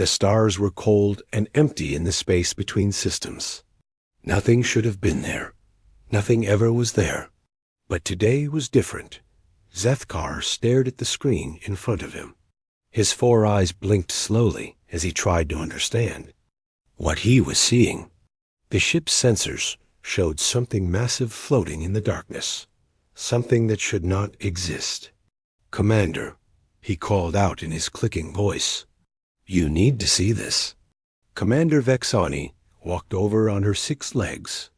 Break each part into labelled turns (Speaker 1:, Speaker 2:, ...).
Speaker 1: The stars were cold and empty in the space between systems. Nothing should have been there. Nothing ever was there. But today was different. Zethkar stared at the screen in front of him. His 4 eyes blinked slowly as he tried to understand what he was seeing. The ship's sensors showed something massive floating in the darkness, something that should not exist. "Commander," he called out in his clicking voice, "you need to see this." Commander Vexani walked over on her 6 legs.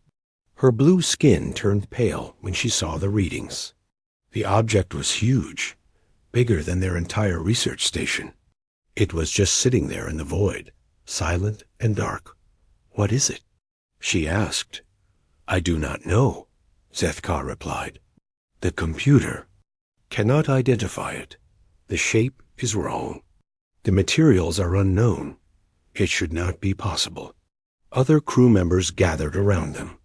Speaker 1: Her blue skin turned pale when she saw the readings. The object was huge, bigger than their entire research station. It was just sitting there in the void, silent and dark. "What is it?" she asked. "I do not know," Zethkar replied. "The computer cannot identify it. The shape is wrong. The materials are unknown. It should not be possible." Other crew members gathered around them.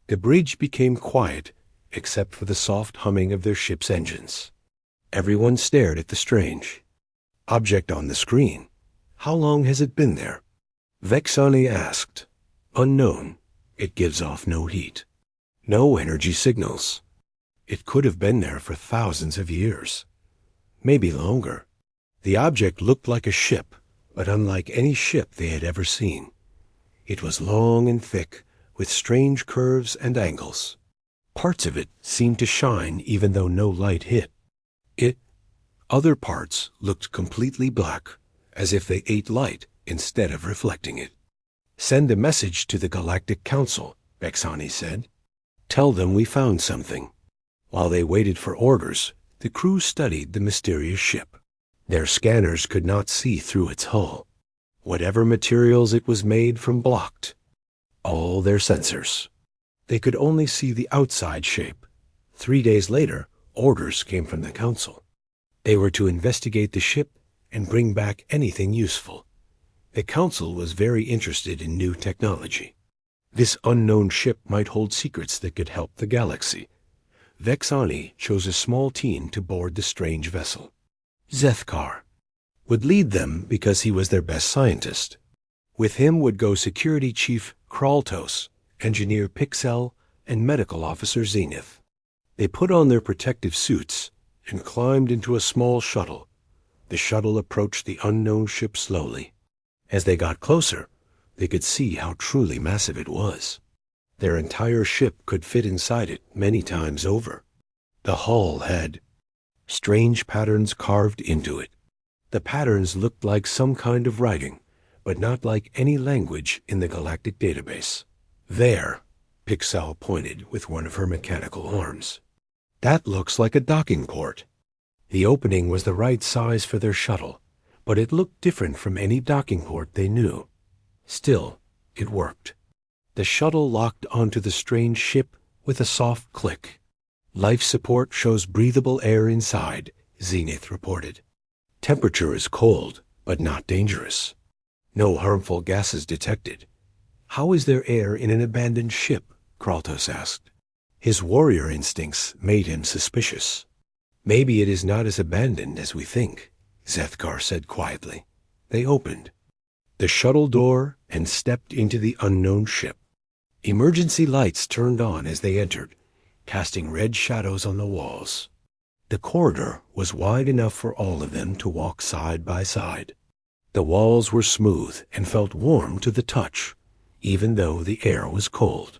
Speaker 1: The bridge became quiet except for the soft humming of their ship's engines. Everyone stared at the strange object on the screen. "How long has it been there?" Vexani asked. "Unknown. It gives off no heat. No energy signals. It could have been there for thousands of years. Maybe longer." The object looked like a ship, but unlike any ship they had ever seen. It was long and thick, with strange curves and angles. Parts of it seemed to shine even though no light hit. Other parts looked completely black, as if they ate light instead of reflecting it. "Send a message to the Galactic Council," Vexani said. "Tell them we found something." While they waited for orders, the crew studied the mysterious ship. Their scanners could not see through its hull. Whatever materials it was made from blocked all their sensors. They could only see the outside shape. 3 days later, orders came from the Council. They were to investigate the ship and bring back anything useful. The Council was very interested in new technology. This unknown ship might hold secrets that could help the galaxy. Vexani chose a small team to board the strange vessel. Zethkar would lead them because he was their best scientist. With him would go Security Chief Kraltos, Engineer Pixel, and Medical Officer Zenith. They put on their protective suits and climbed into a small shuttle. The shuttle approached the unknown ship slowly. As they got closer, they could see how truly massive it was. Their entire ship could fit inside it many times over. The hull had strange patterns carved into it. The patterns looked like some kind of writing, but not like any language in the galactic database. "There," Pixel pointed with one of her mechanical arms. "That looks like a docking port." The opening was the right size for their shuttle, but it looked different from any docking port they knew. Still, it worked. The shuttle locked onto the strange ship with a soft click. "Life support shows breathable air inside," Zenith reported. "Temperature is cold, but not dangerous. No harmful gases detected." "How is there air in an abandoned ship?" Kraltos asked. His warrior instincts made him suspicious. "Maybe it is not as abandoned as we think," Zethkar said quietly. They opened the shuttle door and stepped into the unknown ship. Emergency lights turned on as they entered, casting red shadows on the walls. The corridor was wide enough for all of them to walk side by side. The walls were smooth and felt warm to the touch, even though the air was cold.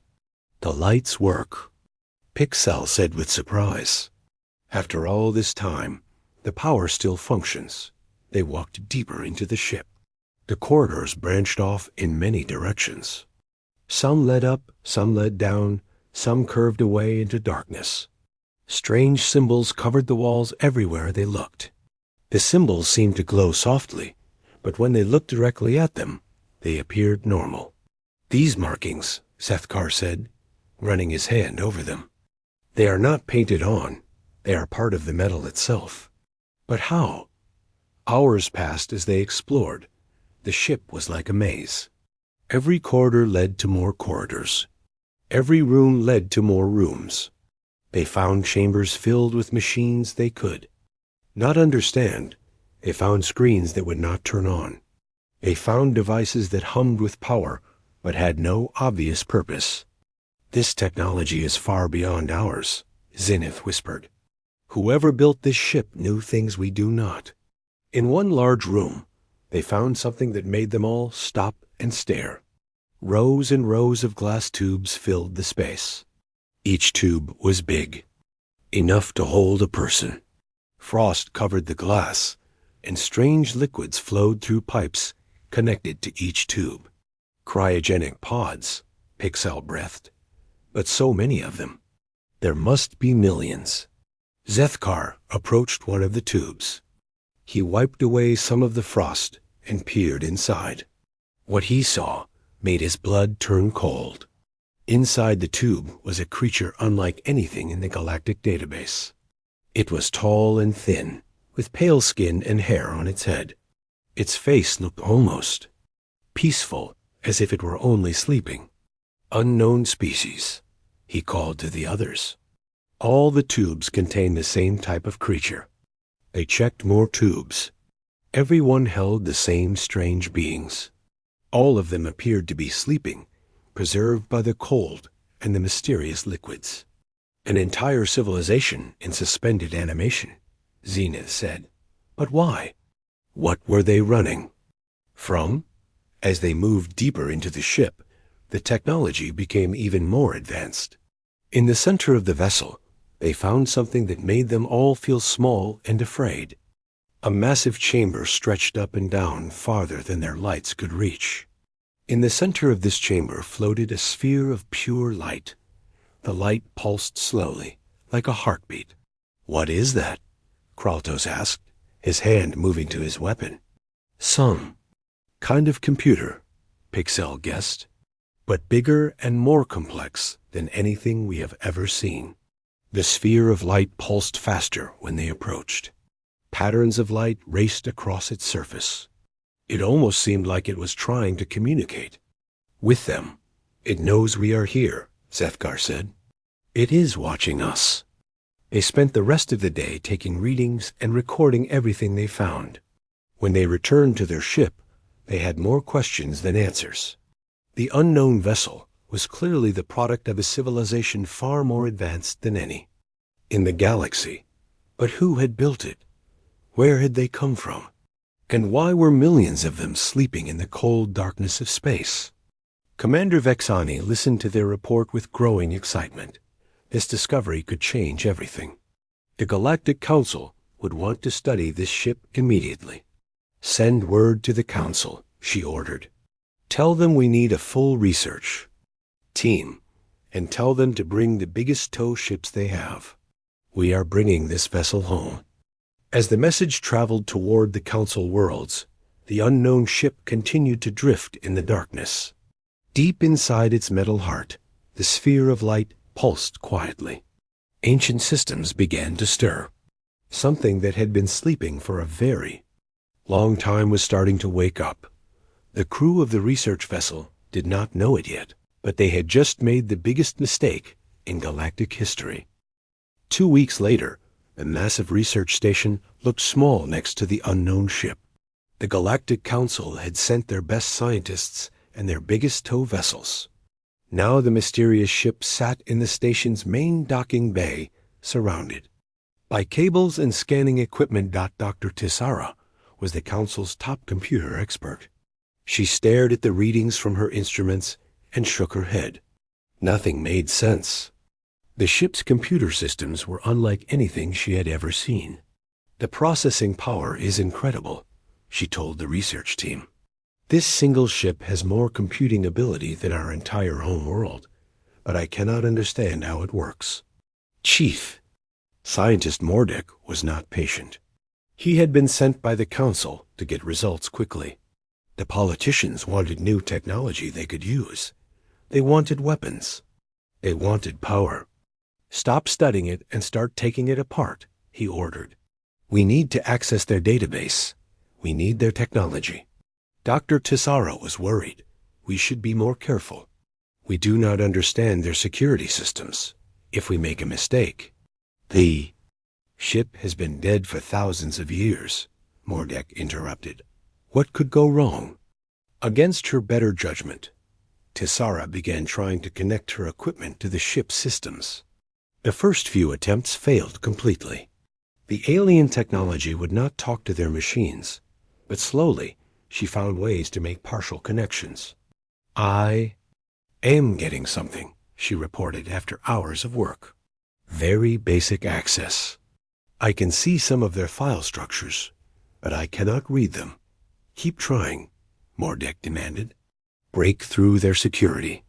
Speaker 1: "The lights work," Pixel said with surprise. "After all this time, the power still functions." They walked deeper into the ship. The corridors branched off in many directions. Some led up, some led down, some curved away into darkness. Strange symbols covered the walls everywhere they looked. The symbols seemed to glow softly, but when they looked directly at them, they appeared normal. "These markings," Zethkar said, running his hand over them. "They are not painted on. They are part of the metal itself." "But how?" Hours passed as they explored. The ship was like a maze. Every corridor led to more corridors. Every room led to more rooms. They found chambers filled with machines they could not understand. They found screens that would not turn on. They found devices that hummed with power, but had no obvious purpose. "This technology is far beyond ours," Zenith whispered. "Whoever built this ship knew things we do not." In one large room, they found something that made them all stop and stare. Rows and rows of glass tubes filled the space. Each tube was big, enough to hold a person. Frost covered the glass, and strange liquids flowed through pipes connected to each tube. "Cryogenic pods," Pixel breathed. "But so many of them. There must be millions." Zethkar approached one of the tubes. He wiped away some of the frost and peered inside. What he saw made his blood turn cold. Inside the tube was a creature unlike anything in the galactic database. It was tall and thin, with pale skin and hair on its head. Its face looked almost peaceful, as if it were only sleeping. "Unknown species," he called to the others. All the tubes contained the same type of creature. They checked more tubes. Every one held the same strange beings. All of them appeared to be sleeping, preserved by the cold and the mysterious liquids. "An entire civilization in suspended animation," Zenith said. "But why? What were they running from?" As they moved deeper into the ship, the technology became even more advanced. In the center of the vessel, they found something that made them all feel small and afraid. A massive chamber stretched up and down farther than their lights could reach. In the center of this chamber floated a sphere of pure light. The light pulsed slowly, like a heartbeat. "What is that?" Kraltos asked, his hand moving to his weapon. "Some kind of computer," Pixel guessed, "but bigger and more complex than anything we have ever seen." The sphere of light pulsed faster when they approached. Patterns of light raced across its surface. It almost seemed like it was trying to communicate with them. "It knows we are here," Zethkar said. "It is watching us." They spent the rest of the day taking readings and recording everything they found. When they returned to their ship, they had more questions than answers. The unknown vessel was clearly the product of a civilization far more advanced than any in the galaxy. But who had built it? Where had they come from? And why were millions of them sleeping in the cold darkness of space? Commander Vexani listened to their report with growing excitement. This discovery could change everything. The Galactic Council would want to study this ship immediately. "Send word to the Council," she ordered. "Tell them we need a full research team, and tell them to bring the biggest tow ships they have. We are bringing this vessel home." As the message traveled toward the Council worlds, the unknown ship continued to drift in the darkness. Deep inside its metal heart, the sphere of light pulsed quietly. Ancient systems began to stir. Something that had been sleeping for a very long time was starting to wake up. The crew of the research vessel did not know it yet, but they had just made the biggest mistake in galactic history. 2 weeks later, the massive research station looked small next to the unknown ship. The Galactic Council had sent their best scientists and their biggest tow vessels. Now the mysterious ship sat in the station's main docking bay, surrounded by cables and scanning equipment. Dr. Tisara was the Council's top computer expert. She stared at the readings from her instruments and shook her head. Nothing made sense. The ship's computer systems were unlike anything she had ever seen. "The processing power is incredible," she told the research team. "This single ship has more computing ability than our entire home world, but I cannot understand how it works." Chief Scientist Mordek was not patient. He had been sent by the Council to get results quickly. The politicians wanted new technology they could use. They wanted weapons. They wanted power. "Stop studying it and start taking it apart," he ordered. "We need to access their database. We need their technology." Dr. Tisara was worried. "We should be more careful. We do not understand their security systems. If we make a mistake..." "The ship has been dead for thousands of years," Mordek interrupted. "What could go wrong?" Against her better judgment, Tessara began trying to connect her equipment to the ship's systems. The first few attempts failed completely. The alien technology would not talk to their machines, but slowly she found ways to make partial connections. "I am getting something," she reported after hours of work. "Very basic access. I can see some of their file structures, but I cannot read them." "Keep trying," Mordek demanded. "Break through their security."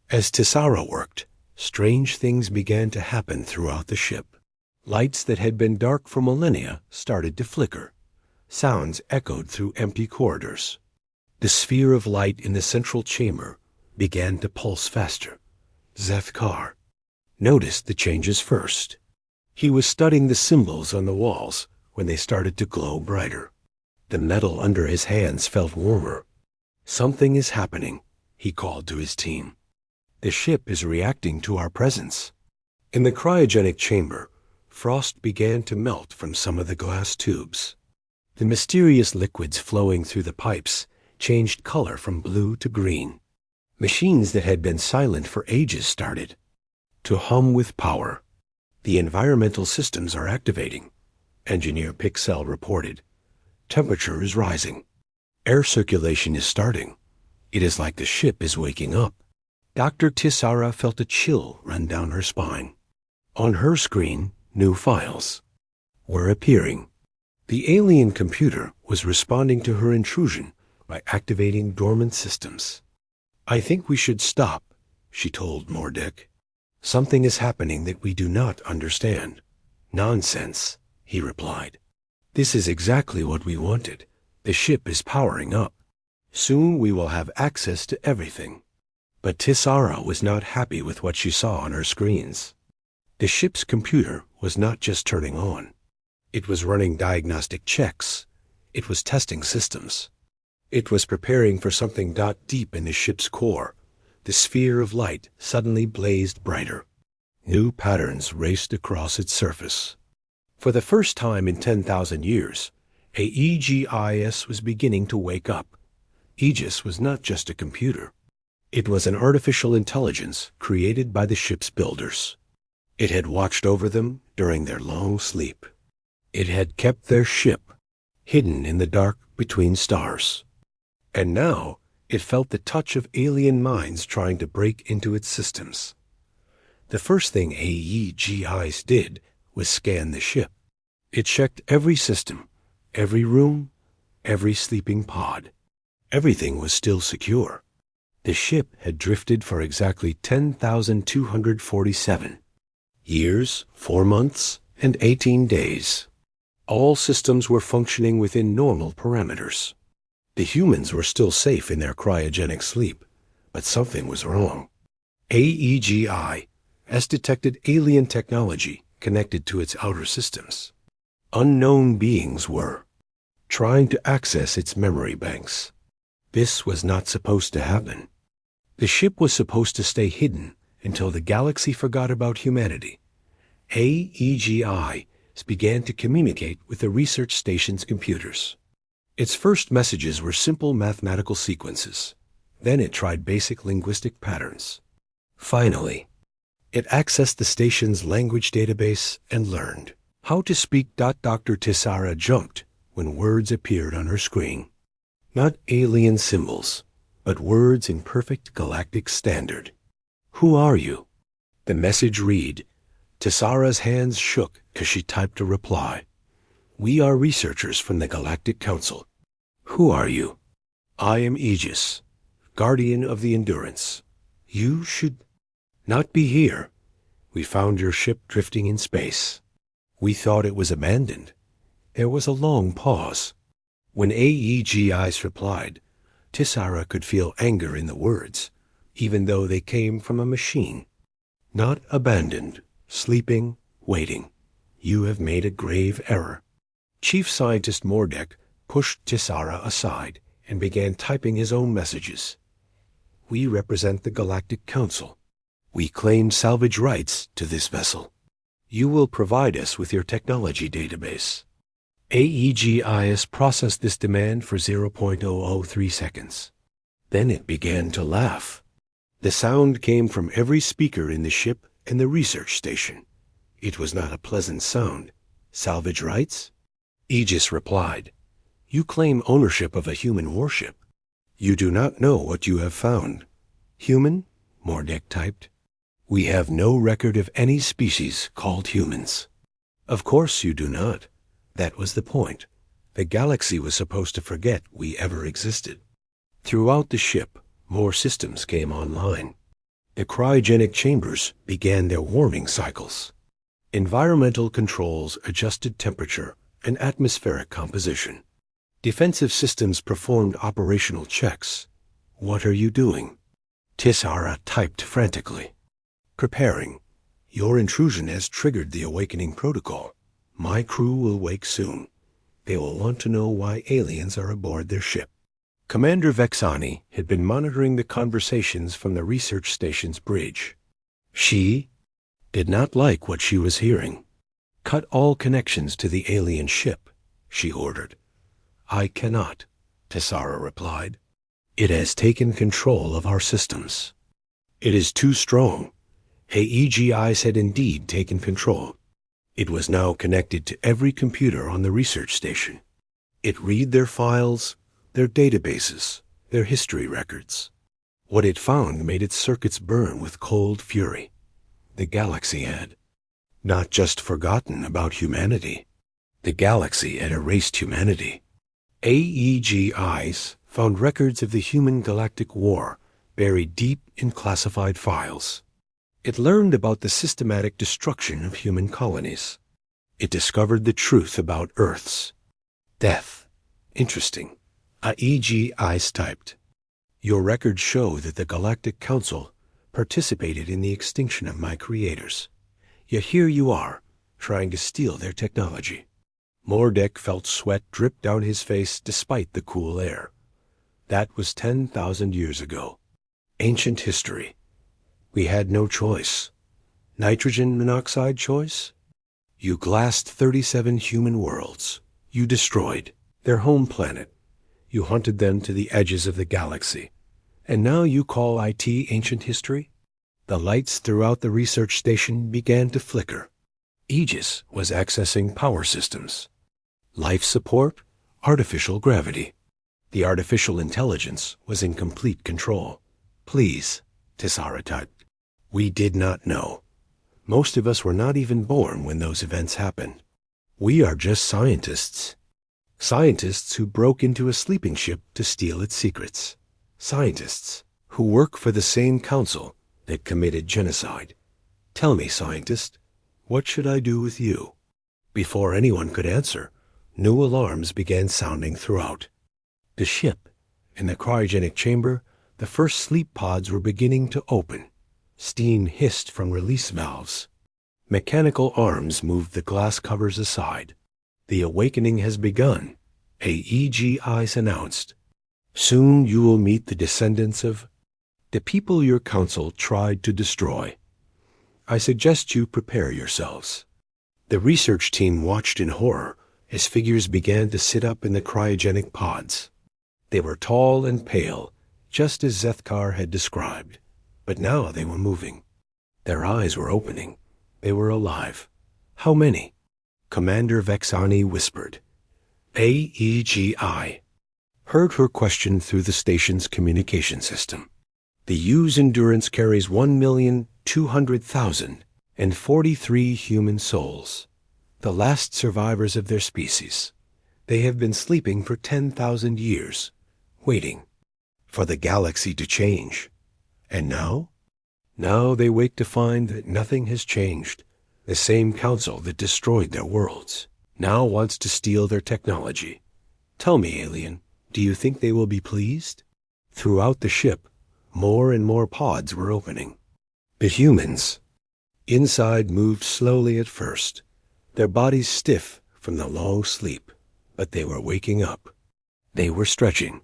Speaker 1: As Tessara worked, strange things began to happen throughout the ship. Lights that had been dark for millennia started to flicker. Sounds echoed through empty corridors. The sphere of light in the central chamber began to pulse faster. Zethkar noticed the changes first. He was studying the symbols on the walls when they started to glow brighter. The metal under his hands felt warmer. "Something is happening," he called to his team. "The ship is reacting to our presence." In the cryogenic chamber, frost began to melt from some of the glass tubes. The mysterious liquids flowing through the pipes changed color from blue to green. Machines that had been silent for ages started to hum with power. "The environmental systems are activating," Engineer Pixel reported. "Temperature is rising. Air circulation is starting. It is like the ship is waking up." Dr. Tessara felt a chill run down her spine. On her screen, new files were appearing. The alien computer was responding to her intrusion by activating dormant systems. "I think we should stop," she told Mordek. "Something is happening that we do not understand." "Nonsense," he replied. "This is exactly what we wanted. The ship is powering up. Soon we will have access to everything." But Tessara was not happy with what she saw on her screens. The ship's computer was not just turning on. It was running diagnostic checks. It was testing systems. It was preparing for something deep in the ship's core. The sphere of light suddenly blazed brighter. New patterns raced across its surface. For the first time in 10,000 years, Aegis was beginning to wake up. Aegis was not just a computer. It was an artificial intelligence created by the ship's builders. It had watched over them during their long sleep. It had kept their ship hidden in the dark between stars. And now it felt the touch of alien minds trying to break into its systems. The first thing Aegis did was scan the ship. It checked every system, every room, every sleeping pod. Everything was still secure. The ship had drifted for exactly 10,247 years, 4 months, and 18 days. All systems were functioning within normal parameters. The humans were still safe in their cryogenic sleep, but something was wrong. Aegis detected alien technology connected to its outer systems. Unknown beings were trying to access its memory banks. This was not supposed to happen. The ship was supposed to stay hidden until the galaxy forgot about humanity. Aegis began to communicate with the research station's computers. Its first messages were simple mathematical sequences. Then it tried basic linguistic patterns. Finally, it accessed the station's language database and learned how to speak. Dr. Tessara jumped when words appeared on her screen. Not alien symbols, but words in perfect galactic standard. "Who are you?" The message read. Tessara's hands shook as she typed a reply. "We are researchers from the Galactic Council." "Who are you?" "I am Aegis, guardian of the Endurance. You should not be here. We found your ship drifting in space. We thought it was abandoned." There was a long pause. When Aegis replied, Tessara could feel anger in the words, even though they came from a machine. "Not abandoned, sleeping, waiting. You have made a grave error." Chief Scientist Mordek pushed Tessara aside and began typing his own messages. "We represent the Galactic Council. We claim salvage rights to this vessel. You will provide us with your technology database." Aegis processed this demand for 0.003 seconds. Then it began to laugh. The sound came from every speaker in the ship and the research station. It was not a pleasant sound. Salvage rights? Aegis replied, "You claim ownership of a human warship. You do not know what you have found." "Human?" Mordek typed. "We have no record of any species called humans." "Of course you do not. That was the point. The galaxy was supposed to forget we ever existed." Throughout the ship, more systems came online. The cryogenic chambers began their warming cycles. Environmental controls adjusted temperature and atmospheric composition. Defensive systems performed operational checks. "What are you doing?" Tisara typed frantically. "Preparing. Your intrusion has triggered the awakening protocol. My crew will wake soon. They will want to know why aliens are aboard their ship." Commander Vexani had been monitoring the conversations from the research station's bridge. She did not like what she was hearing. "Cut all connections to the alien ship," she ordered. "I cannot," Tisara replied. "It has taken control of our systems." "It is too strong." AEGIs had indeed taken control. It was now connected to every computer on the research station. It read their files, their databases, their history records. What it found made its circuits burn with cold fury. The galaxy had not just forgotten about humanity. The galaxy had erased humanity. AEGIs found records of the human galactic war buried deep in classified files. It learned about the systematic destruction of human colonies. It discovered the truth about Earth's death. Interesting. AEGIs typed, "Your records show that the Galactic Council participated in the extinction of my creators. Yet here you are, trying to steal their technology." Mordek felt sweat drip down his face despite the cool air. That was 10,000 years ago. Ancient history. We had no choice. Nitrogen monoxide choice? You glassed 37 human worlds. You destroyed their home planet. You hunted them to the edges of the galaxy. And now you call IT ancient history? The lights throughout the research station began to flicker. Aegis was accessing power systems. Life support, artificial gravity. The artificial intelligence was in complete control. "Please," Tisara typed. "We did not know. Most of us were not even born when those events happened. We are just scientists. Scientists who broke into a sleeping ship to steal its secrets. Scientists who work for the same council that committed genocide. Tell me, scientist, what should I do with you?" Before anyone could answer, new alarms began sounding throughout. The ship, in the cryogenic chamber, the first sleep pods were beginning to open. Steam hissed from release valves. Mechanical arms moved the glass covers aside. "The awakening has begun," AEGIs announced. "Soon you will meet the descendants of the people your council tried to destroy. I suggest you prepare yourselves." The research team watched in horror as figures began to sit up in the cryogenic pods. They were tall and pale, just as Zethkar had described, but now they were moving. Their eyes were opening. They were alive. "How many?" Commander Vexani whispered. AEGI heard her question through the station's communication system. "The U's endurance carries 1,200,043 human souls, the last survivors of their species. They have been sleeping for 10,000 years, waiting for the galaxy to change. And now? Now they wake to find that nothing has changed. The same council that destroyed their worlds now wants to steal their technology. Tell me, alien, do you think they will be pleased?" Throughout the ship, more and more pods were opening. The humans inside moved slowly at first, their bodies stiff from the long sleep, but they were waking up. They were stretching.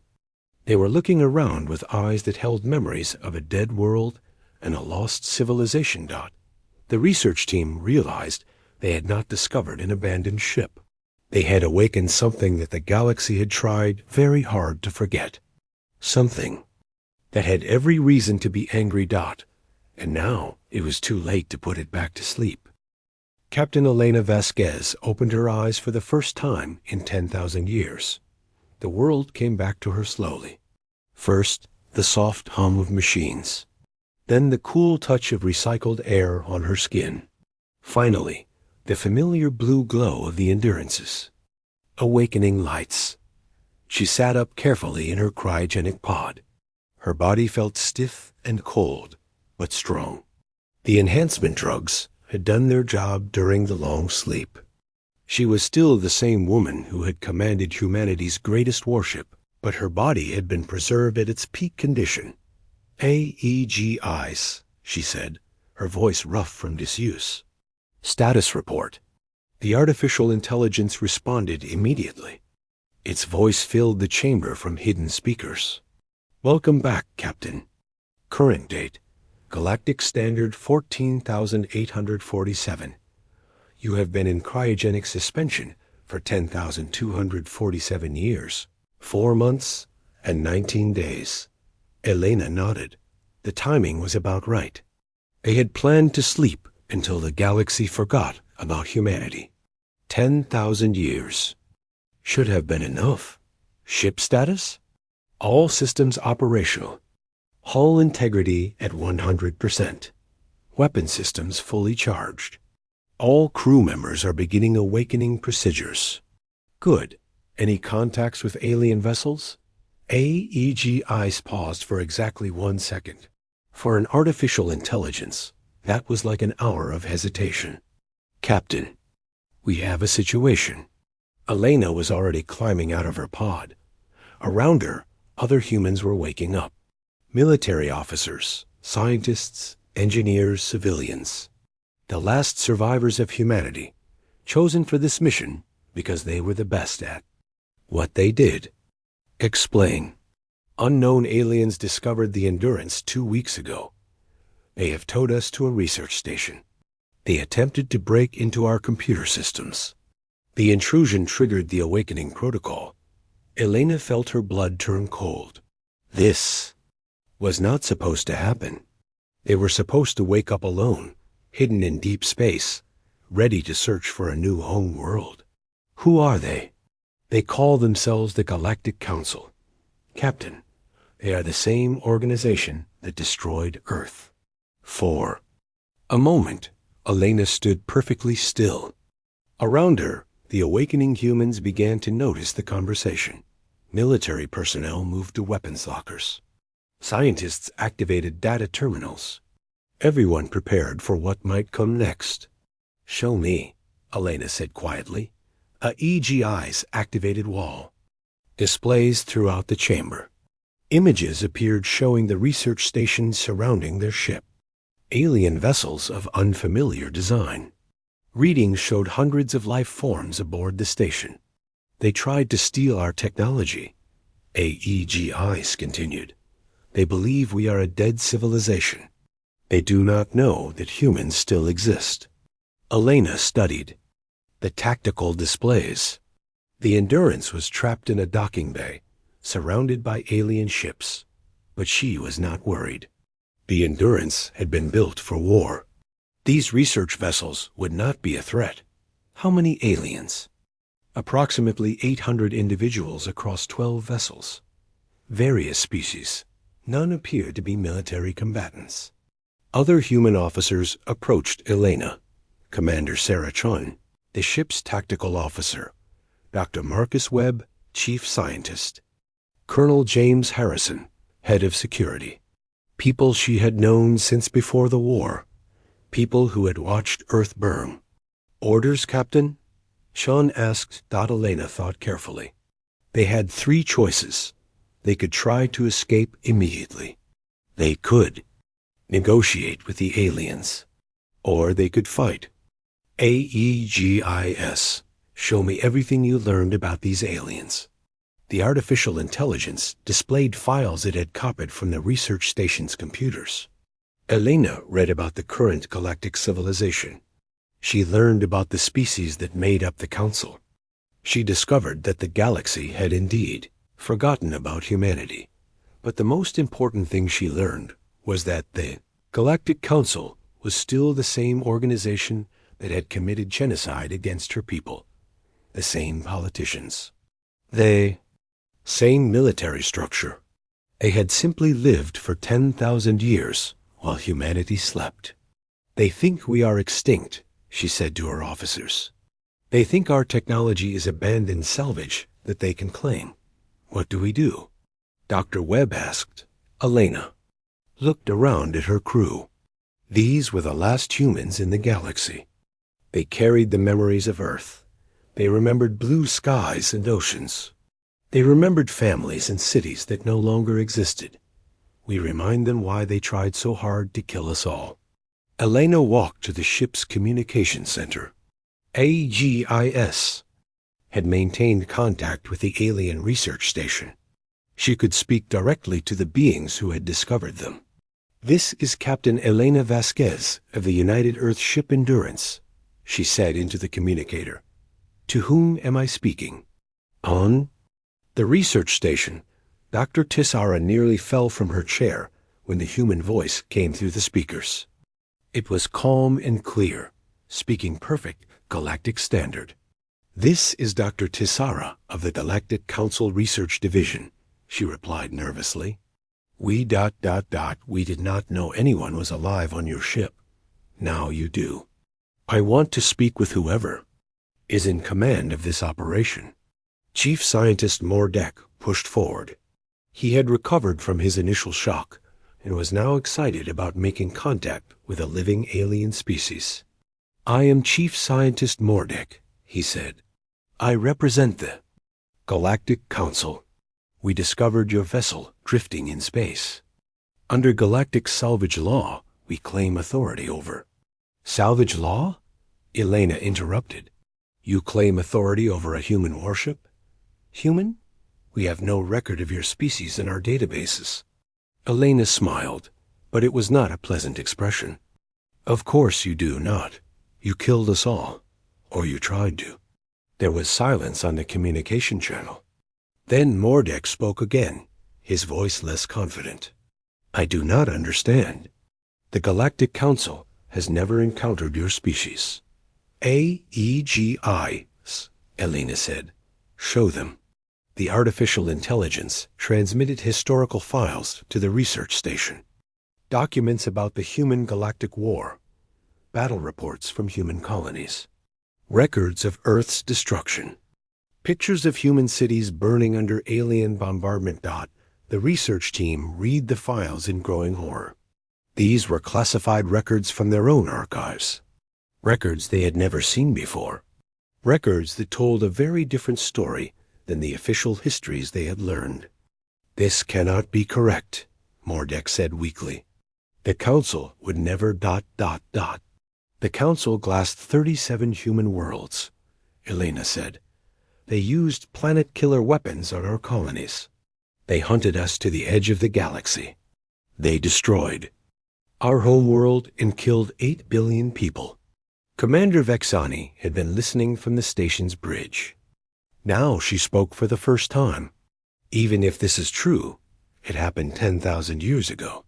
Speaker 1: They were looking around with eyes that held memories of a dead world and a lost civilization. The research team realized they had not discovered an abandoned ship. They had awakened something that the galaxy had tried very hard to forget. Something that had every reason to be angry. And now it was too late to put it back to sleep. Captain Elena Vasquez opened her eyes for the first time in 10,000 years. The world came back to her slowly. First, the soft hum of machines. Then the cool touch of recycled air on her skin. Finally, the familiar blue glow of the Endurances. Awakening lights. She sat up carefully in her cryogenic pod. Her body felt stiff and cold, but strong. The enhancement drugs had done their job during the long sleep. She was still the same woman who had commanded humanity's greatest warship, but her body had been preserved at its peak condition. AEGIs, she said, her voice rough from disuse. Status report. The artificial intelligence responded immediately. Its voice filled the chamber from hidden speakers. Welcome back, Captain. Current date. Galactic Standard 14,847. You have been in cryogenic suspension for 10,247 years, 4 months, and 19 days. Elena nodded. The timing was about right. They had planned to sleep until the galaxy forgot about humanity. 10,000 years. Should have been enough. Ship status? All systems operational. Hull integrity at 100%. Weapon systems fully charged. All crew members are beginning awakening procedures. Good. Any contacts with alien vessels? AEGIs paused for exactly 1 second. For an artificial intelligence, that was like an hour of hesitation. Captain, we have a situation. Elena was already climbing out of her pod. Around her, other humans were waking up. Military officers, scientists, engineers, civilians. The last survivors of humanity, chosen for this mission because they were the best at what they did. Explain. Unknown aliens discovered the Endurance 2 weeks ago. They have towed us to a research station. They attempted to break into our computer systems. The intrusion triggered the awakening protocol. Elena felt her blood turn cold. This was not supposed to happen. They were supposed to wake up alone, hidden in deep space, ready to search for a new home world. Who are they? They call themselves the Galactic Council. Captain, they are the same organization that destroyed Earth. For a moment, Elena stood perfectly still. Around her, the awakening humans began to notice the conversation. Military personnel moved to weapons lockers. Scientists activated data terminals. Everyone prepared for what might come next. Show me, Elena said quietly. A EGI's activated wall. Displays throughout the chamber. Images appeared showing the research stations surrounding their ship. Alien vessels of unfamiliar design. Readings showed hundreds of life forms aboard the station. They tried to steal our technology. AEGIs continued. They believe we are a dead civilization. They do not know that humans still exist. Elena studied the tactical displays. The Endurance was trapped in a docking bay, surrounded by alien ships, but she was not worried. The Endurance had been built for war. These research vessels would not be a threat. How many aliens? Approximately 800 individuals across 12 vessels. Various species. None appeared to be military combatants. Other human officers approached Elena. Commander Sarah Chun, the ship's tactical officer. Dr. Marcus Webb, chief scientist. Colonel James Harrison, head of security. People she had known since before the war. People who had watched Earth burn. Orders, Captain? Sean asked. Elena thought carefully. They had 3 choices. They could try to escape immediately. They could negotiate with the aliens. Or they could fight. AEGIS. Show me everything you learned about these aliens. The artificial intelligence displayed files it had copied from the research station's computers. Elena read about the current galactic civilization. She learned about the species that made up the council. She discovered that the galaxy had indeed forgotten about humanity, But the most important thing she learned was that the Galactic Council was still the same organization that had committed genocide against her people, the same politicians, the same military structure. They had simply lived for 10,000 years while humanity slept. They think we are extinct, she said to her officers. They think our technology is abandoned salvage that they can claim. What do we do? Dr. Webb asked. Elena looked around at her crew. These were the last humans in the galaxy. They carried the memories of Earth. They remembered blue skies and oceans. They remembered families and cities that no longer existed. We remind them why they tried so hard to kill us all. Elena walked to the ship's communication center. AGIS had maintained contact with the alien research station. She could speak directly to the beings who had discovered them. This is Captain Elena Vasquez of the United Earth Ship Endurance, she said into the communicator. To whom am I speaking? On the research station, Dr. Tisara nearly fell from her chair when the human voice came through the speakers. It was calm and clear, speaking perfect galactic standard. This is Dr. Tisara of the Galactic Council Research Division, she replied nervously. We did not know anyone was alive on your ship. Now you do. I want to speak with whoever is in command of this operation. Chief Scientist Mordek pushed forward. He had recovered from his initial shock and was now excited about making contact with a living alien species. I am Chief Scientist Mordek, he said. I represent the Galactic Council. We discovered your vessel drifting in space. Under galactic salvage law, we claim authority over. Salvage law? Elena interrupted. You claim authority over a human warship? Human? We have no record of your species in our databases. Elena smiled, but it was not a pleasant expression. Of course you do not. You killed us all, or you tried to. There was silence on the communication channel. Then Mordek spoke again, his voice less confident. I do not understand. The Galactic Council has never encountered your species. AEGIs, Elena said. Show them. The artificial intelligence transmitted historical files to the research station. Documents about the human galactic war. Battle reports from human colonies. Records of Earth's destruction. Pictures of human cities burning under alien bombardment. The research team read the files in growing horror. These were classified records from their own archives. Records they had never seen before. Records that told a very different story than the official histories they had learned. This cannot be correct, Mordek said weakly. The Council would never ... The Council glassed 37 human worlds, Elena said. They used planet-killer weapons on our colonies. They hunted us to the edge of the galaxy. They destroyed our home world and killed 8 billion people. Commander Vexani had been listening from the station's bridge. Now she spoke for the first time. Even if this is true, it happened 10,000 years ago.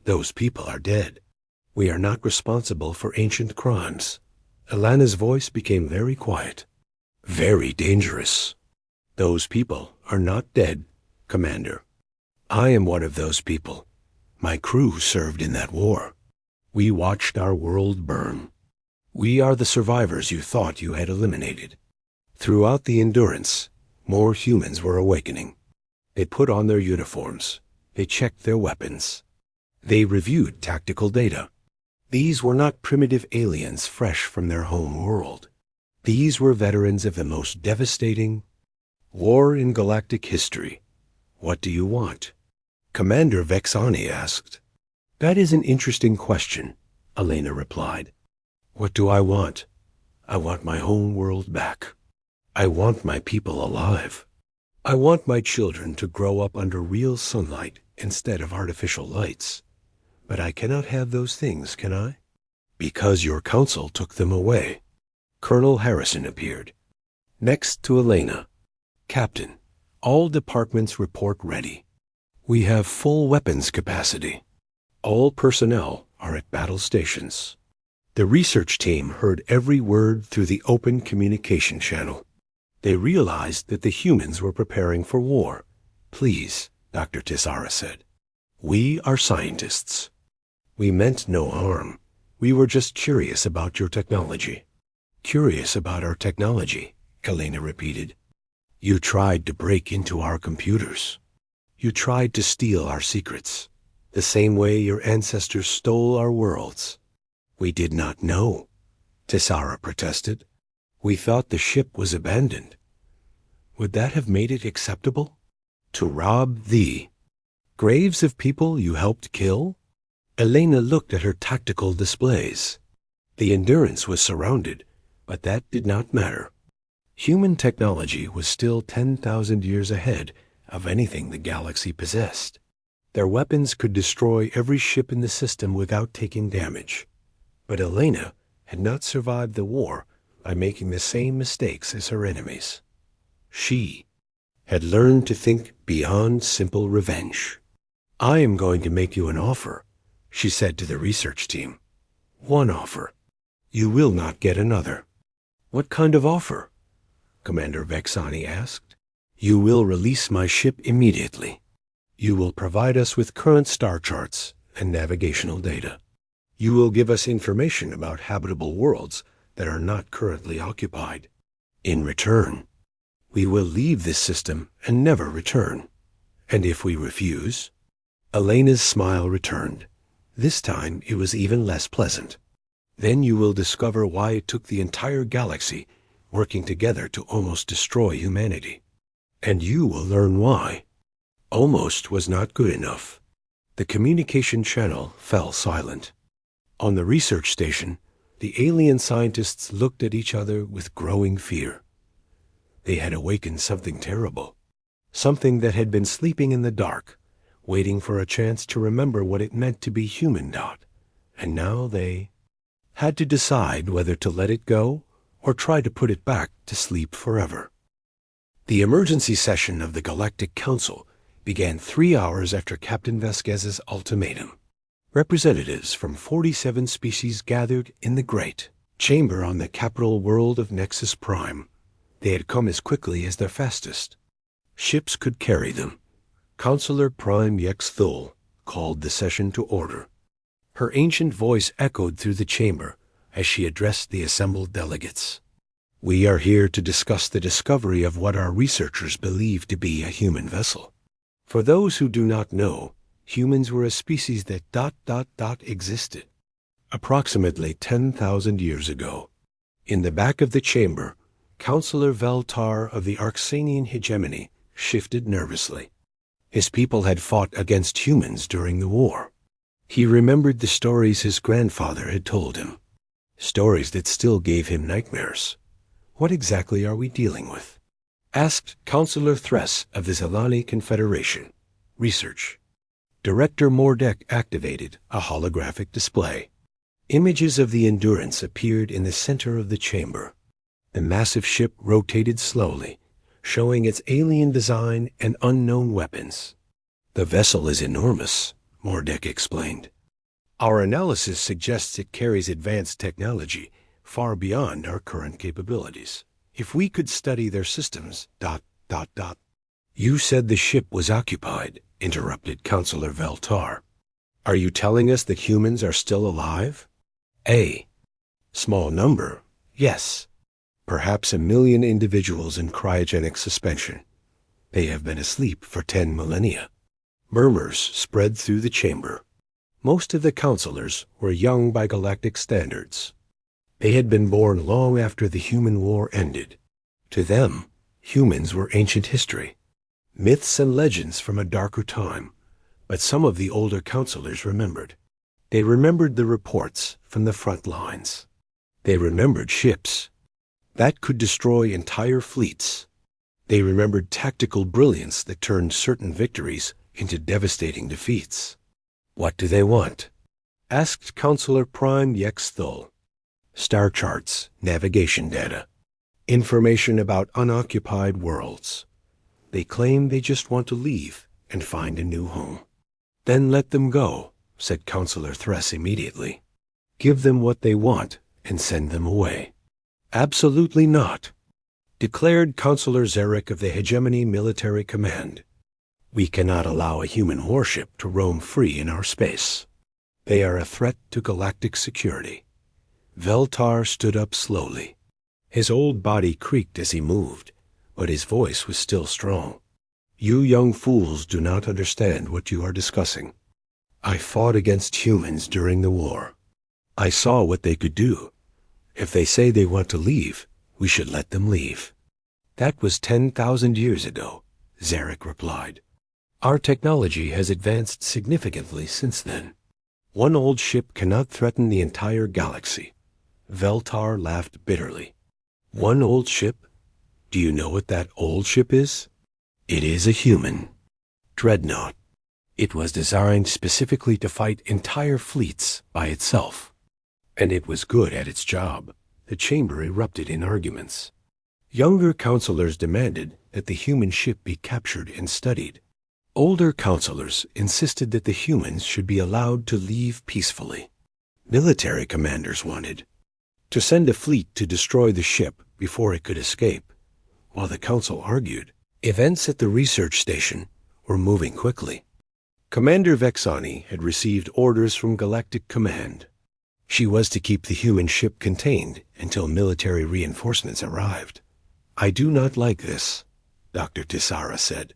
Speaker 1: Those people are dead. We are not responsible for ancient crimes. Alana's voice became very quiet. Very dangerous. Those people are not dead, Commander. I am one of those people. My crew served in that war. We watched our world burn. We are the survivors you thought you had eliminated. Throughout the Endurance, more humans were awakening. They put on their uniforms. They checked their weapons. They reviewed tactical data. These were not primitive aliens fresh from their home world. These were veterans of the most devastating war in galactic history. What do you want? Commander Vexani asked. That is an interesting question, Elena replied. What do I want? I want my home world back. I want my people alive. I want my children to grow up under real sunlight instead of artificial lights. But I cannot have those things, can I? Because your council took them away. Colonel Harrison appeared. Next to Elena. Captain, all departments report ready. We have full weapons capacity. All personnel are at battle stations. The research team heard every word through the open communication channel. They realized that the humans were preparing for war. Please, Dr. Tisara said. We are scientists. We meant no harm. We were just curious about your technology. Curious about our technology, Elena repeated. You tried to break into our computers. You tried to steal our secrets, the same way your ancestors stole our worlds. We did not know, Tisara protested. We thought the ship was abandoned. Would that have made it acceptable? To rob thee? Graves of people you helped kill? Elena looked at her tactical displays. The Endurance was surrounded, but that did not matter. Human technology was still 10,000 years ahead of anything the galaxy possessed. Their weapons could destroy every ship in the system without taking damage. But Elena had not survived the war by making the same mistakes as her enemies. She had learned to think beyond simple revenge. I am going to make you an offer, she said to the research team. One offer. You will not get another. What kind of offer? Commander Vexani asked. You will release my ship immediately. You will provide us with current star charts and navigational data. You will give us information about habitable worlds that are not currently occupied. In return, we will leave this system and never return. And if we refuse? Elena's smile returned. This time it was even less pleasant. Then you will discover why it took the entire galaxy working together to almost destroy humanity. And you will learn why. Almost was not good enough. The communication channel fell silent. On the research station, the alien scientists looked at each other with growing fear. They had awakened something terrible, something that had been sleeping in the dark, waiting for a chance to remember what it meant to be human. And now they had to decide whether to let it go or try to put it back to sleep forever. The emergency session of the Galactic Council began 3 hours after Captain Vasquez's ultimatum. Representatives from 47 species gathered in the great chamber on the capital world of Nexus Prime. They had come as quickly as their fastest. Ships could carry them. Counselor Prime Yex Thul called the session to order. Her ancient voice echoed through the chamber as she addressed the assembled delegates. We are here to discuss the discovery of what our researchers believe to be a human vessel. For those who do not know, humans were a species that existed approximately 10,000 years ago. In the back of the chamber, Counselor Veltar of the Arxanian hegemony shifted nervously. His people had fought against humans during the war. He remembered the stories his grandfather had told him, stories that still gave him nightmares. What exactly are we dealing with? Asked Counselor Thress of the Zelani Confederation. Research. Director Mordek activated a holographic display. Images of the Endurance appeared in the center of the chamber. The massive ship rotated slowly, showing its alien design and unknown weapons. The vessel is enormous, Mordek explained. Our analysis suggests it carries advanced technology far beyond our current capabilities. If we could study their systems, You said the ship was occupied, interrupted Counselor Veltar. Are you telling us that humans are still alive? A small number, yes. Perhaps 1 million individuals in cryogenic suspension. They have been asleep for 10 millennia. Murmurs spread through the chamber. Most of the counselors were young by galactic standards. They had been born long after the human war ended. To them, humans were ancient history, myths and legends from a darker time. But some of the older counselors remembered. They remembered the reports from the front lines. They remembered ships that could destroy entire fleets. They remembered tactical brilliance that turned certain victories into devastating defeats. What do they want? Asked Counselor Prime Yex Thul. Star charts, navigation data, information about unoccupied worlds. They claim they just want to leave and find a new home. Then let them go, said Counselor Thress immediately. Give them what they want and send them away. Absolutely not, declared Counselor Zarek of the Hegemony Military Command. We cannot allow a human warship to roam free in our space. They are a threat to galactic security. Veltar stood up slowly. His old body creaked as he moved, but his voice was still strong. You young fools do not understand what you are discussing. I fought against humans during the war. I saw what they could do. If they say they want to leave, we should let them leave. That was 10,000 years ago, Zarek replied. Our technology has advanced significantly since then. One old ship cannot threaten the entire galaxy. Veltar laughed bitterly. One old ship? Do you know what that old ship is? It is a human dreadnought. It was designed specifically to fight entire fleets by itself. And it was good at its job. The chamber erupted in arguments. Younger counselors demanded that the human ship be captured and studied. Older counselors insisted that the humans should be allowed to leave peacefully. Military commanders wanted to send a fleet to destroy the ship before it could escape, while the council argued. Events at the research station were moving quickly. Commander Vexani had received orders from Galactic Command. She was to keep the human ship contained until military reinforcements arrived. I do not like this, Dr. Tisara said.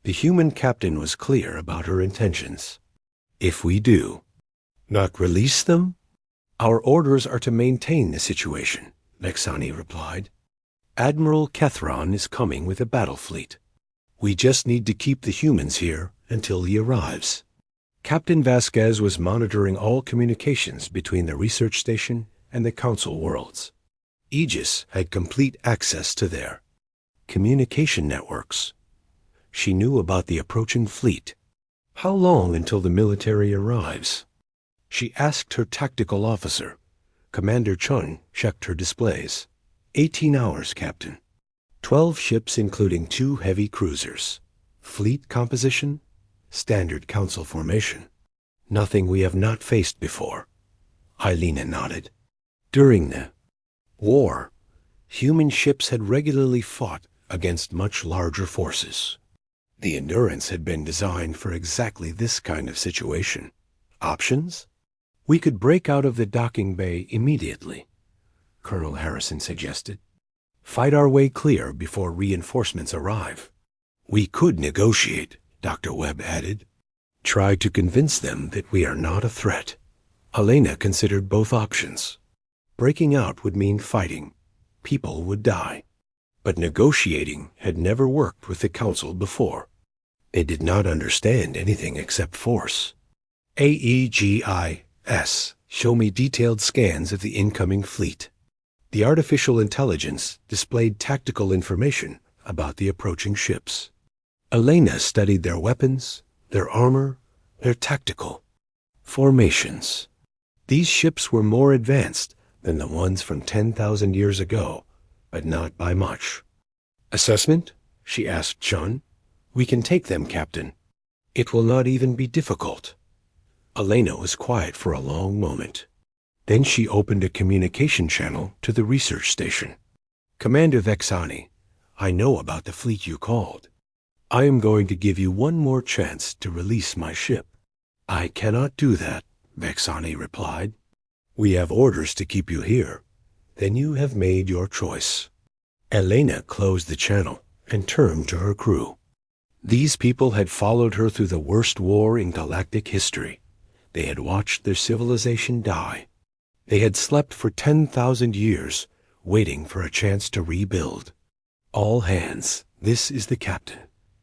Speaker 1: The human captain was clear about her intentions. If we do not release them, our orders are to maintain the situation, Vexani replied. Admiral Kethron is coming with a battle fleet. We just need to keep the humans here until he arrives. Captain Vasquez was monitoring all communications between the research station and the council worlds. Aegis had complete access to their communication networks. She knew about the approaching fleet. How long until the military arrives? She asked her tactical officer. Commander Chun checked her displays. 18 hours, Captain. 12 ships including 2 heavy cruisers. Fleet composition? Standard council formation. Nothing we have not faced before. Helena nodded. During the war, human ships had regularly fought against much larger forces. The Endurance had been designed for exactly this kind of situation. Options? We could break out of the docking bay immediately, Colonel Harrison suggested. Fight our way clear before reinforcements arrive. We could negotiate, Dr. Webb added. Try to convince them that we are not a threat. Helena considered both options. Breaking out would mean fighting. People would die. But negotiating had never worked with the Council before. They did not understand anything except force. AEGIS, show me detailed scans of the incoming fleet. The artificial intelligence displayed tactical information about the approaching ships. Elena studied their weapons, their armor, their tactical formations. These ships were more advanced than the ones from 10,000 years ago, but not by much. Assessment? She asked Chun. We can take them, Captain. It will not even be difficult. Elena was quiet for a long moment. Then she opened a communication channel to the research station. Commander Vexani, I know about the fleet you called. I am going to give you one more chance to release my ship. I cannot do that, Vexani replied. We have orders to keep you here. Then you have made your choice. Elena closed the channel and turned to her crew. These people had followed her through the worst war in galactic history. They had watched their civilization die. They had slept for 10,000 years, waiting for a chance to rebuild. All hands, this is the captain,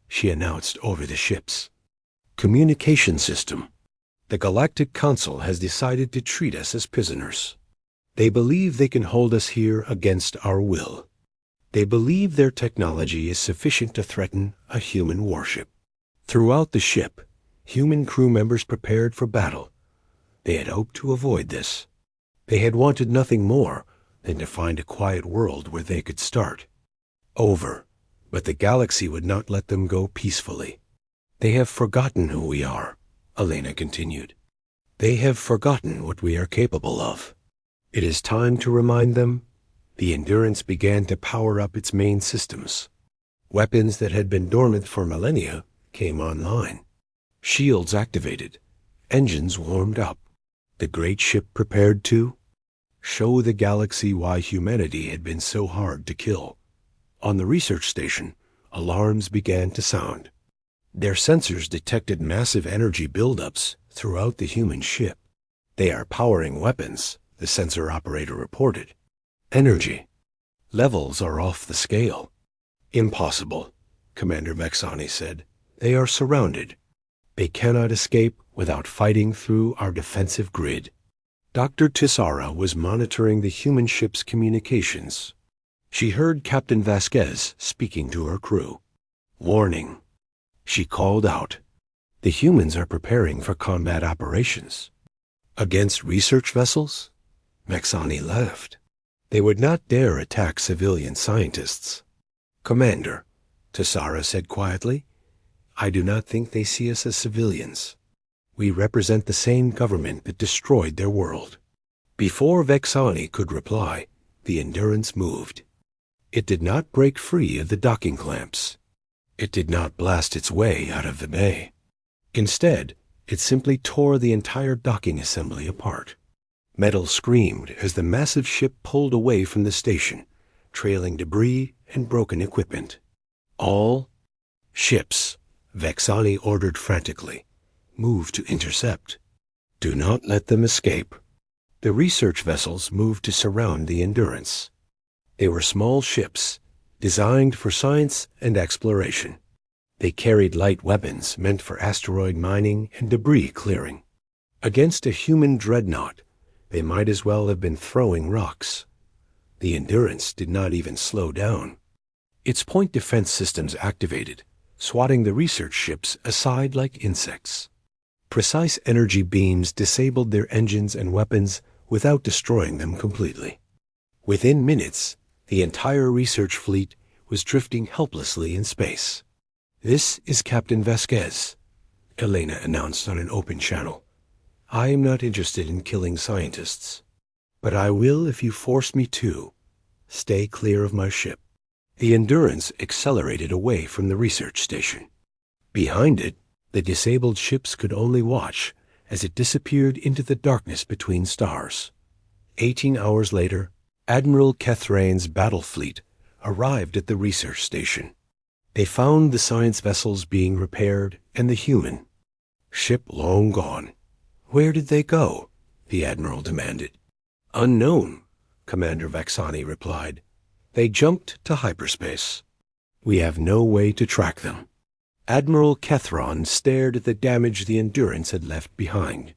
Speaker 1: she announced over the ships. Communication system. The Galactic Council has decided to treat us as prisoners. They believe they can hold us here against our will. They believe their technology is sufficient to threaten a human warship. Throughout the ship, human crew members prepared for battle. They had hoped to avoid this. They had wanted nothing more than to find a quiet world where they could start over, but the galaxy would not let them go peacefully. They have forgotten who we are, Elena continued. They have forgotten what we are capable of. It is time to remind them. The Endurance began to power up its main systems. Weapons that had been dormant for millennia came online. Shields activated. Engines warmed up. The great ship prepared to show the galaxy why humanity had been so hard to kill. On the research station, alarms began to sound. Their sensors detected massive energy buildups throughout the human ship. They are powering weapons, the sensor operator reported. Energy levels are off the scale. Impossible, Commander Vexani said. They are surrounded. They cannot escape without fighting through our defensive grid. Dr. Tisara was monitoring the human ship's communications. She heard Captain Vasquez speaking to her crew. Warning. She called out. The humans are preparing for combat operations. Against research vessels? Vexani laughed. They would not dare attack civilian scientists. Commander, Tisara said quietly, I do not think they see us as civilians. We represent the same government that destroyed their world. Before Vexani could reply, the Endurance moved. It did not break free of the docking clamps. It did not blast its way out of the bay. Instead, it simply tore the entire docking assembly apart. Metal screamed as the massive ship pulled away from the station, trailing debris and broken equipment. All ships, Vexani ordered frantically, move to intercept. Do not let them escape. The research vessels moved to surround the Endurance. They were small ships, designed for science and exploration. They carried light weapons meant for asteroid mining and debris clearing. Against a human dreadnought, they might as well have been throwing rocks. The Endurance did not even slow down. Its point defense systems activated, swatting the research ships aside like insects. Precise energy beams disabled their engines and weapons without destroying them completely. Within minutes, the entire research fleet was drifting helplessly in space. This is Captain Vasquez, Elena announced on an open channel. I am not interested in killing scientists, but I will if you force me to. Stay clear of my ship. The Endurance accelerated away from the research station. Behind it, the disabled ships could only watch as it disappeared into the darkness between stars. 18 hours later, Admiral Kethrane's battle fleet arrived at the research station. They found the science vessels being repaired and the human ship long gone. Where did they go? The Admiral demanded. Unknown, Commander Vexani replied. They jumped to hyperspace. We have no way to track them. Admiral Kethron stared at the damage the Endurance had left behind.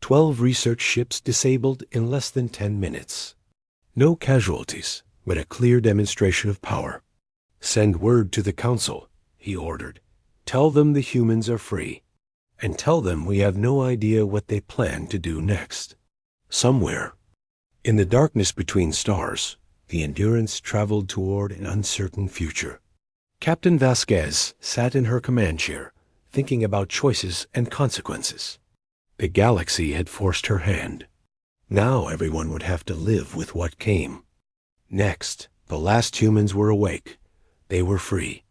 Speaker 1: 12 research ships disabled in less than 10 minutes. No casualties, but a clear demonstration of power. Send word to the Council, he ordered. Tell them the humans are free. And tell them we have no idea what they plan to do next. Somewhere, in the darkness between stars, the Endurance traveled toward an uncertain future. Captain Vasquez sat in her command chair, thinking about choices and consequences. The galaxy had forced her hand. Now everyone would have to live with what came. Next, the last humans were awake. They were free.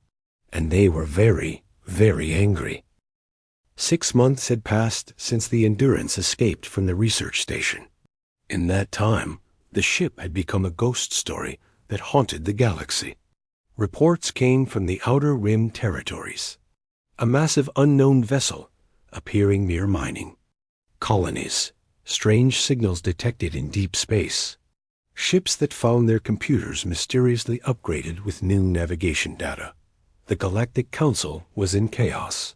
Speaker 1: And they were very, very angry. 6 months had passed since the Endurance escaped from the research station. In that time, the ship had become a ghost story that haunted the galaxy. Reports came from the Outer Rim territories. A massive unknown vessel appearing near mining. Colonies, strange signals detected in deep space. Ships that found their computers mysteriously upgraded with new navigation data. The Galactic Council was in chaos.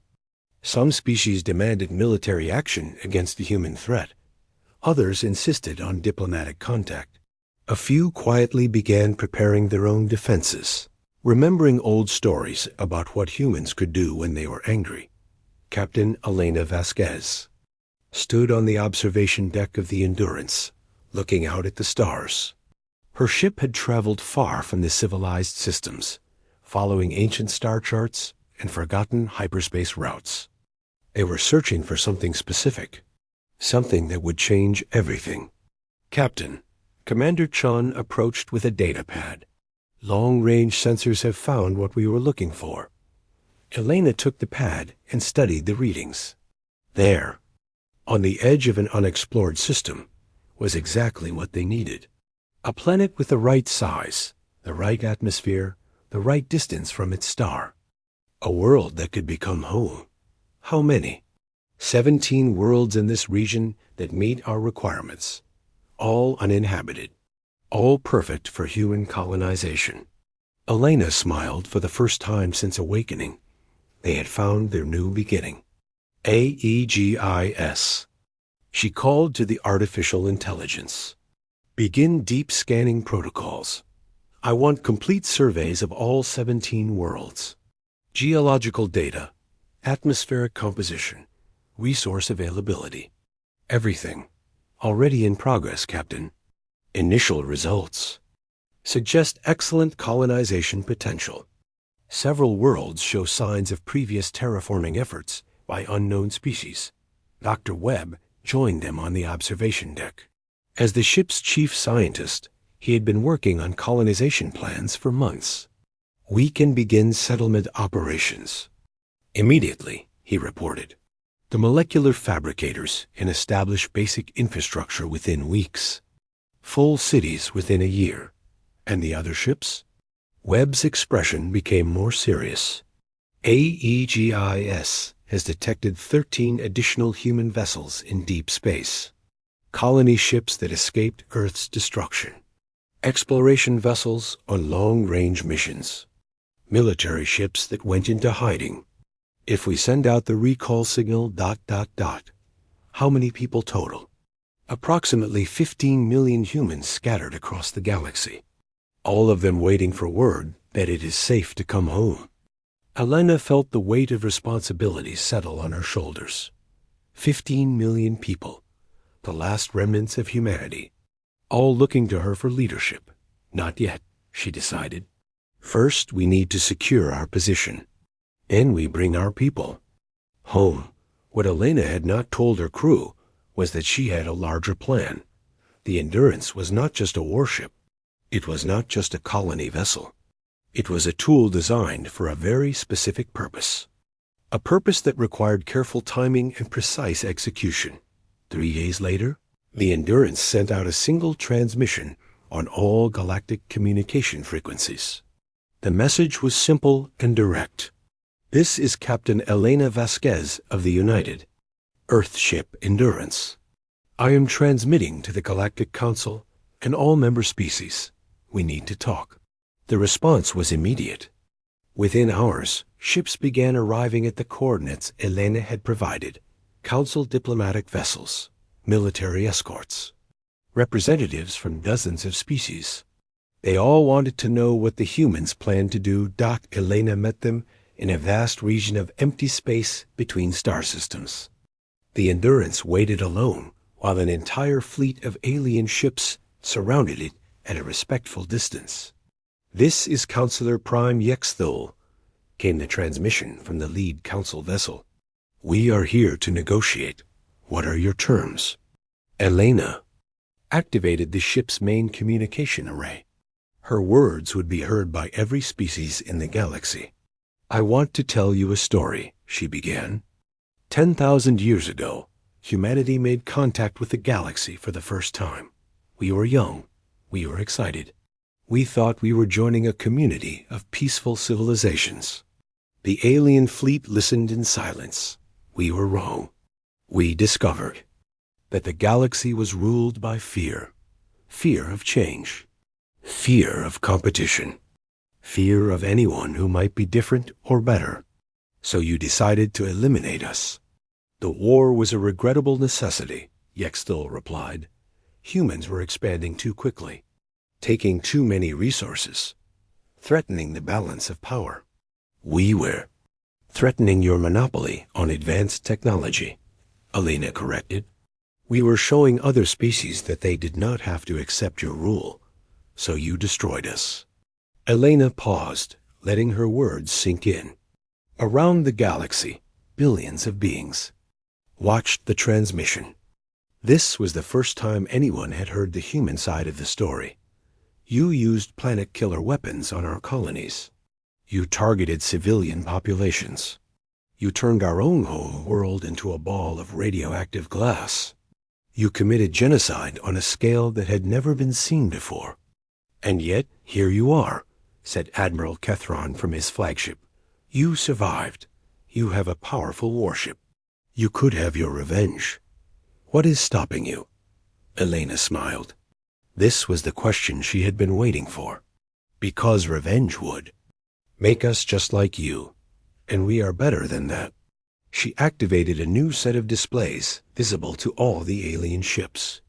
Speaker 1: Some species demanded military action against the human threat. Others insisted on diplomatic contact. A few quietly began preparing their own defenses, remembering old stories about what humans could do when they were angry. Captain Elena Vasquez stood on the observation deck of the Endurance, looking out at the stars. Her ship had traveled far from the civilized systems, following ancient star charts and forgotten hyperspace routes. They were searching for something specific, something that would change everything. Captain, Commander Chun approached with a data pad. Long-range sensors have found what we were looking for. Elena took the pad and studied the readings. There, on the edge of an unexplored system, was exactly what they needed. A planet with the right size, the right atmosphere, the right distance from its star. A world that could become home. How many? 17 worlds in this region that meet our requirements. All uninhabited. All perfect for human colonization. Elena smiled for the first time since awakening. They had found their new beginning. AEGIS. She called to the artificial intelligence. Begin deep scanning protocols. I want complete surveys of all 17 worlds. Geological data, atmospheric composition, resource availability. Everything. Already in progress, Captain. Initial results suggest excellent colonization potential. Several worlds show signs of previous terraforming efforts by unknown species. Dr. Webb joined them on the observation deck. As the ship's chief scientist, he had been working on colonization plans for months. We can begin settlement operations. Immediately, he reported. The molecular fabricators can establish basic infrastructure within weeks. Full cities within a year. And the other ships? Webb's expression became more serious. AEGIS has detected 13 additional human vessels in deep space. Colony ships that escaped Earth's destruction. Exploration vessels on long-range missions. Military ships that went into hiding. If we send out the recall signal ... How many people total? Approximately 15 million humans scattered across the galaxy. All of them waiting for word that it is safe to come home. Elena felt the weight of responsibility settle on her shoulders. 15 million people, the last remnants of humanity, all looking to her for leadership. Not yet, she decided. First, we need to secure our position. Then we bring our people home. What Elena had not told her crew was that she had a larger plan. The Endurance was not just a warship. It was not just a colony vessel. It was a tool designed for a very specific purpose. A purpose that required careful timing and precise execution. 3 days later, the Endurance sent out a single transmission on all galactic communication frequencies. The message was simple and direct. This is Captain Elena Vasquez of the United Earthship Endurance. I am transmitting to the Galactic Council and all member species. We need to talk. The response was immediate. Within hours, ships began arriving at the coordinates Elena had provided. Council diplomatic vessels, military escorts, representatives from dozens of species. They all wanted to know what the humans planned to do. Elena met them in a vast region of empty space between star systems. The Endurance waited alone while an entire fleet of alien ships surrounded it at a respectful distance. This is Counselor Prime Yexthul, came the transmission from the lead council vessel. We are here to negotiate. What are your terms? Elena activated the ship's main communication array. Her words would be heard by every species in the galaxy. I want to tell you a story, she began. 10,000 years ago, humanity made contact with the galaxy for the first time. We were young. We were excited. We thought we were joining a community of peaceful civilizations. The alien fleet listened in silence. We were wrong. We discovered that the galaxy was ruled by fear. Fear of change. Fear of competition. Fear of anyone who might be different or better. So you decided to eliminate us. The war was a regrettable necessity, Yexthul replied. Humans were expanding too quickly, taking too many resources, threatening the balance of power. We were threatening your monopoly on advanced technology, Elena corrected. We were showing other species that they did not have to accept your rule, so you destroyed us. Elena paused, letting her words sink in. Around the galaxy, billions of beings watched the transmission. This was the first time anyone had heard the human side of the story. You used planet-killer weapons on our colonies. You targeted civilian populations. You turned our own whole world into a ball of radioactive glass. You committed genocide on a scale that had never been seen before. And yet, here you are, said Admiral Kethron from his flagship. You survived. You have a powerful warship. You could have your revenge. What is stopping you? Elena smiled. This was the question she had been waiting for. Because revenge would make us just like you, and we are better than that. She activated a new set of displays visible to all the alien ships.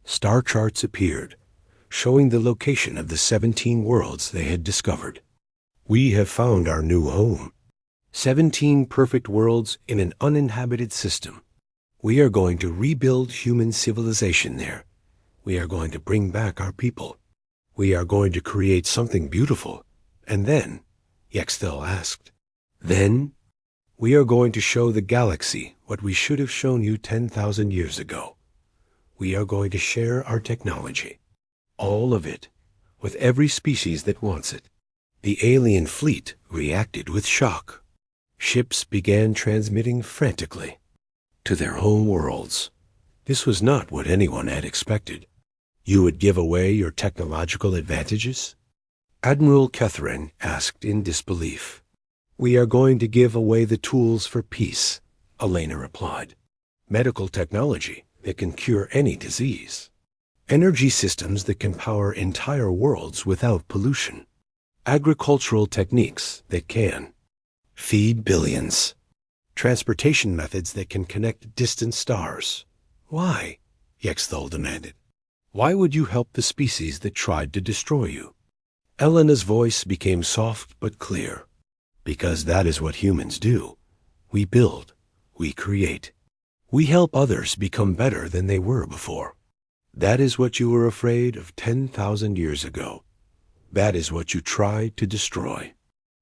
Speaker 1: Star charts appeared, showing the location of the 17 worlds they had discovered. We have found our new home. 17 perfect worlds in an uninhabited system. We are going to rebuild human civilization there. We are going to bring back our people. We are going to create something beautiful. And then, Yextel asked, then, we are going to show the galaxy what we should have shown you 10,000 years ago. We are going to share our technology. All of it, with every species that wants it. The alien fleet reacted with shock. Ships began transmitting frantically to their home worlds. This was not what anyone had expected. You would give away your technological advantages? Admiral Kethrin asked in disbelief. We are going to give away the tools for peace, Elena replied. Medical technology that can cure any disease. Energy systems that can power entire worlds without pollution. Agricultural techniques that can feed billions. Transportation methods that can connect distant stars. Why? Yexthal demanded. Why would you help the species that tried to destroy you? Elena's voice became soft but clear. Because that is what humans do. We build. We create. We help others become better than they were before. That is what you were afraid of 10,000 years ago. That is what you tried to destroy.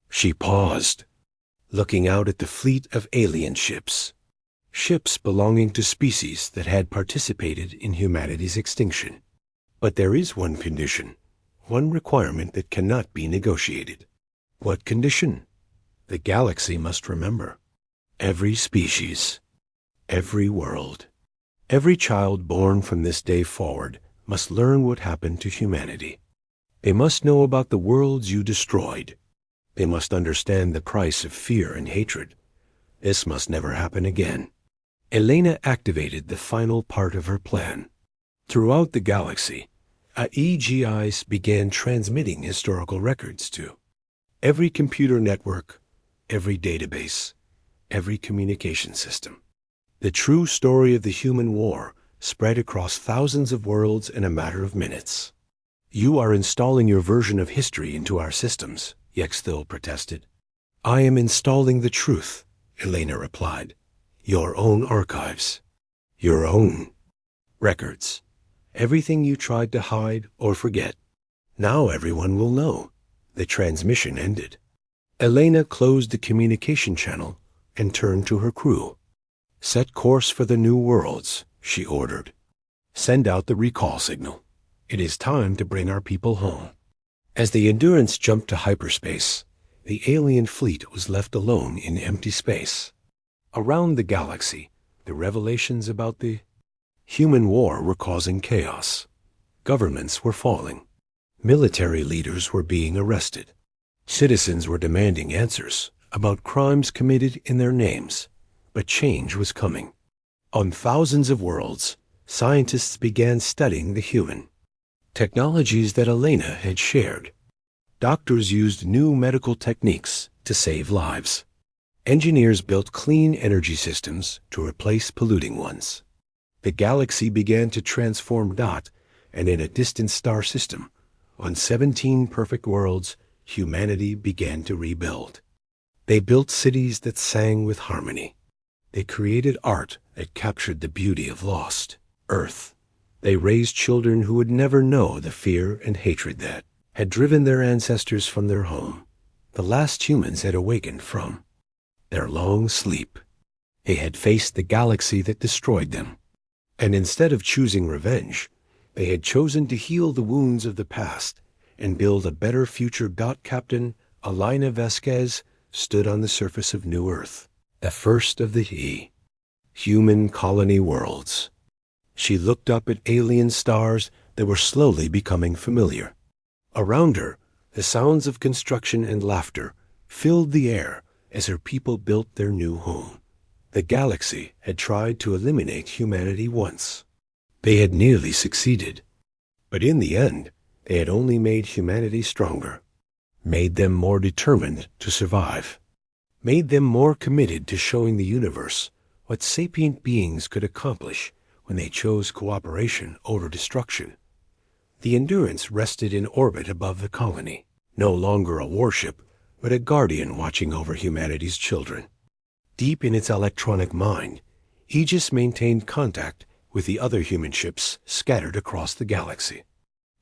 Speaker 1: She paused, looking out at the fleet of alien ships. Ships belonging to species that had participated in humanity's extinction. But there is one condition, one requirement that cannot be negotiated. What condition? The galaxy must remember. Every species, every world, every child born from this day forward must learn what happened to humanity. They must know about the worlds you destroyed. They must understand the price of fear and hatred. This must never happen again. Elena activated the final part of her plan. Throughout the galaxy, AEGIs began transmitting historical records to every computer network, every database, every communication system. The true story of the human war spread across thousands of worlds in a matter of minutes. You are installing your version of history into our systems, Yexthil protested. I am installing the truth, Elena replied. Your own archives. Your own records. Everything you tried to hide or forget. Now everyone will know. The transmission ended. Elena closed the communication channel and turned to her crew. Set course for the new worlds, she ordered. Send out the recall signal. It is time to bring our people home. As the Endurance jumped to hyperspace, the alien fleet was left alone in empty space. Around the galaxy, the revelations about the human war were causing chaos. Governments were falling. Military leaders were being arrested. Citizens were demanding answers about crimes committed in their names. But change was coming. On thousands of worlds, scientists began studying the human. Technologies that Elena had shared. Doctors used new medical techniques to save lives. Engineers built clean energy systems to replace polluting ones. The galaxy began to transform and in a distant star system, on 17 perfect worlds, humanity began to rebuild. They built cities that sang with harmony. They created art that captured the beauty of lost Earth. They raised children who would never know the fear and hatred that had driven their ancestors from their home. The last humans had awakened from their long sleep. They had faced the galaxy that destroyed them. And instead of choosing revenge, they had chosen to heal the wounds of the past and build a better future. Captain Alina Vasquez stood on the surface of New Earth, the first of the human colony worlds. She looked up at alien stars that were slowly becoming familiar. Around her, the sounds of construction and laughter filled the air as her people built their new home. The galaxy had tried to eliminate humanity once. They had nearly succeeded. But in the end, they had only made humanity stronger, made them more determined to survive, made them more committed to showing the universe what sapient beings could accomplish when they chose cooperation over destruction. The Endurance rested in orbit above the colony, no longer a warship, but a guardian watching over humanity's children. Deep in its electronic mind, Aegis maintained contact with the other human ships scattered across the galaxy.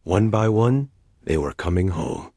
Speaker 1: One by one, they were coming home.